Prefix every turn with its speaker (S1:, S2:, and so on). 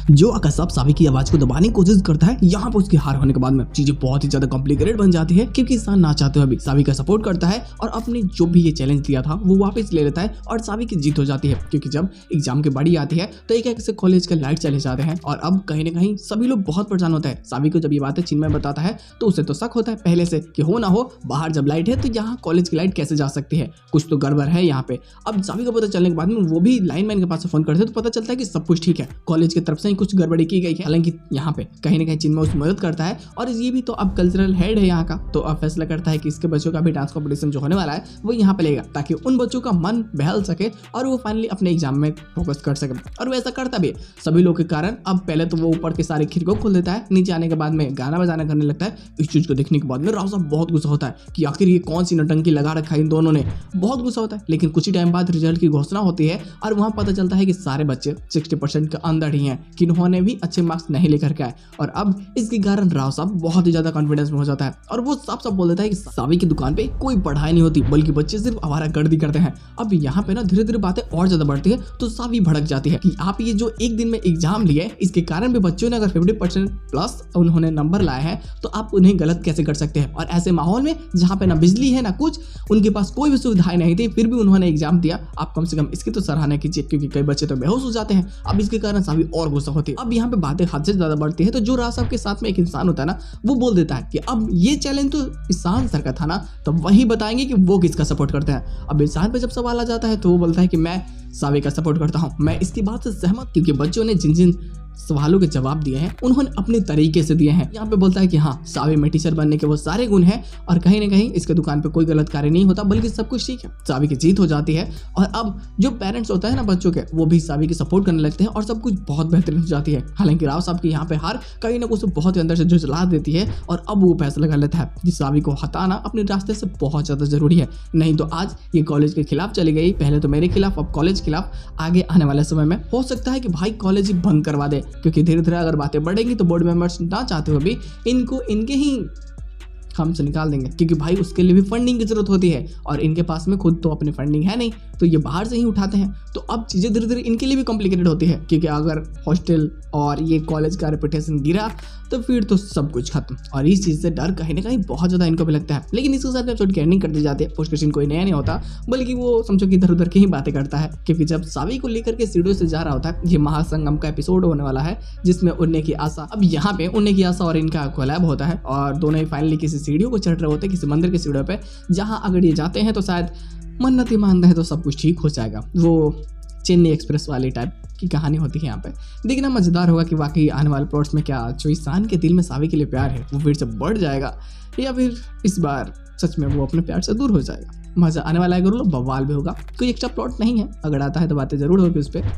S1: जो अकसब सावी की आवाज को दबाने की कोशिश करता है। यहाँ पर उसकी हार होने के बाद में चीजें बहुत ही ज्यादा कॉम्प्लिकेटेड बन जाती है, क्योंकि इंसान ना चाहते हुए भी सावी का सपोर्ट करता है और अपने जो भी ये चैलेंज दिया था वो वापस ले लेता है और सावी की जीत हो जाती है। क्योंकि जब एग्जाम की बारी आती है तो एक एक से कॉलेज के लाइट चले जाते हैं और अब कहीं ना कहीं सभी लोग बहुत परेशान होते हैं। सावी को जब ये बातें चिन्मय बताता है तो उसे तो शक होता है पहले से कि हो ना हो बाहर जब लाइट है तो यहाँ कॉलेज की लाइट कैसे जा सकती है, कुछ तो गड़बड़ है यहाँ पे। अब सावी को पता चलने के बाद में वो भी लाइनमैन के पास फोन करते हैं तो पता चलता है कि सब कुछ ठीक है, कॉलेज की तरफ से ही कुछ गड़बड़ी की गई है। हालांकि यहाँ पे कहीं ना कहीं चिन्मय उसकी मदद करता है और ये भी तो अब कल्चरल हेड है यहाँ का, तो अब फैसला करता है कि इसके बच्चों का भी डांस कॉम्पिटिशन जो होने वाला है वो यहाँ पे लेगा ताकि उन बच्चों का मन बहल सके और वो फाइनली अपने एग्जाम में फोकस कर सके। और वो ऐसा करता भी है सभी लोग के कारण। अब पहले तो वो ऊपर के सारे खिड़कियों खोल देता है, नीचे आने के बाद में गाना बजाना करने लगता है। इस चीज को देखने के बाद में राव साहब बहुत गुस्सा होता है कि आखिर ये कौन सी नटंकी लगा रखा है इन दोनों ने, बहुत गुस्सा होता है। लेकिन कुछ ही टाइम बाद रिजल्ट की घोषणा होती है और वहां पता चलता है कि सारे बच्चे 60% के अंदर ही हैं, किन्होंने भी अच्छे मार्क्स नहीं लेकर के आए। और अब इसके कारण राव साहब बहुत ही ज्यादा कॉन्फिडेंस में हो जाता है और वो साफ साफ बोल देता है कि सावी की दुकान पे कोई पढ़ाई नहीं होती बल्कि बच्चे सिर्फ आवारागर्दी करते हैं। अब यहाँ पे ना धीरे धीरे बातें और ज्यादा बढ़ती है तो सावी भड़क जाती है कि आप ये जो एक दिन में एग्जाम लिए इसके कारण भी बच्चों ने अगर 50% प्लस उन्होंने नंबर लाए हैं तो आप उन्हें गलत कैसे कर सकते हैं। और ऐसे माहौल में जहाँ पे ना बिजली है ना कुछ, उनके पास कोई भी सुविधाएं नहीं थी, फिर भी उन्होंने एग्जाम दिया। आप कम से कम इसकी तो सराहना कीजिए, क्योंकि कई बच्चे तो बेहोश हो जाते हैं। अब इसके कारण सावी और गुस्सा होती है। अब यहाँ पे बातें हद से ज्यादा बढ़ती है तो जो राव साहब के साथ में एक इंसान होता है ना, वो बोल देता है कि अब ये चैलेंज तो ईशान सर का था ना, तो वही बताएंगे कि वो किसका सपोर्ट करते हैं। अब ईशान पे जब सवाल आ जाता है तो वो बोलता है कि मैं सावी का सपोर्ट करता हूँ। मैं इसकी बात से सहमत, क्योंकि बच्चों ने जिन जिन सवालों के जवाब दिए हैं उन्होंने अपने तरीके से दिए हैं। यहाँ पे बोलता है कि हाँ, सावी में टीचर बनने के वो सारे गुण हैं और कहीं ना कहीं इसके दुकान पे कोई गलत कार्य नहीं होता बल्कि सब कुछ ठीक है। सावी की जीत हो जाती है और अब जो पेरेंट्स होता है ना बच्चों के, वो भी सावी की सपोर्ट करने लगते हैं और सब कुछ बहुत बेहतरीन हो जाती है। हालांकि राव साहब की यहाँ पे हार कहीं ना कुछ बहुत अंदर से झुंझला देती है और अब वो फैसला कर लेता है कि सावी को हटाना अपने रास्ते से बहुत ज्यादा जरूरी है, नहीं तो आज ये कॉलेज के खिलाफ चली गई, पहले तो मेरे खिलाफ अब कॉलेज खिलाफ, आगे आने वाले समय में हो सकता है कि भाई कॉलेज ही बंद करवा दे। क्योंकि धीरे धीरे अगर बातें बढ़ेंगी तो बोर्ड मेंबर्स ना चाहते हुए भी इनको इनके ही हमसे निकाल देंगे, क्योंकि भाई उसके लिए भी फंडिंग की जरूरत होती है और इनके पास में खुद तो अपनी फंडिंग है नहीं, तो ये बाहर से ही उठाते हैं। तो अब चीज़ें धीरे धीरे इनके लिए भी कॉम्प्लिकेटेड होती है, क्योंकि अगर हॉस्टल और ये कॉलेज का रेपुटेशन गिरा तो फिर तो सब कुछ खत्म। और इस चीज़ से डर कहीं ना कहीं बहुत ज़्यादा इनको भी लगता है। लेकिन इसके साथ एपिसोड की एंडिंग कर दी जाती है। पोस्ट क्वेश्चन कोई नया नहीं होता, बल्कि वो समझो कि इधर उधर की ही बातें करता है, क्योंकि जब सावी को लेकर के सीढ़ियों से जा रहा होता है, ये महासंगम का एपिसोड होने वाला है जिसमें उड़ने की आशा, अब यहाँ पे उड़ने की आशा और इनका कोलैब होता है और दोनों ही फाइनली किसी सीढ़ियों को चढ़ रहे होते हैं, किसी मंदिर की सीढ़ियों पे, जहाँ अगर ये जाते हैं तो शायद मन्नत ही मानते हैं तो सब कुछ ठीक हो जाएगा। वो चेन्नई एक्सप्रेस वाली टाइप की कहानी होती है यहाँ पे। देखना मजेदार होगा कि वाकई आने वाले प्लॉट्स में क्या जो ईशान के दिल में सावी के लिए प्यार है वो फिर से बढ़ जाएगा या फिर इस बार सच में वो अपने प्यार से दूर हो जाएगा। मजा आने वाला है, बवाल भी होगा। कोई एक्स्ट्रा प्लॉट नहीं है, अगर आता है तो बातें जरूर होगी उस पर।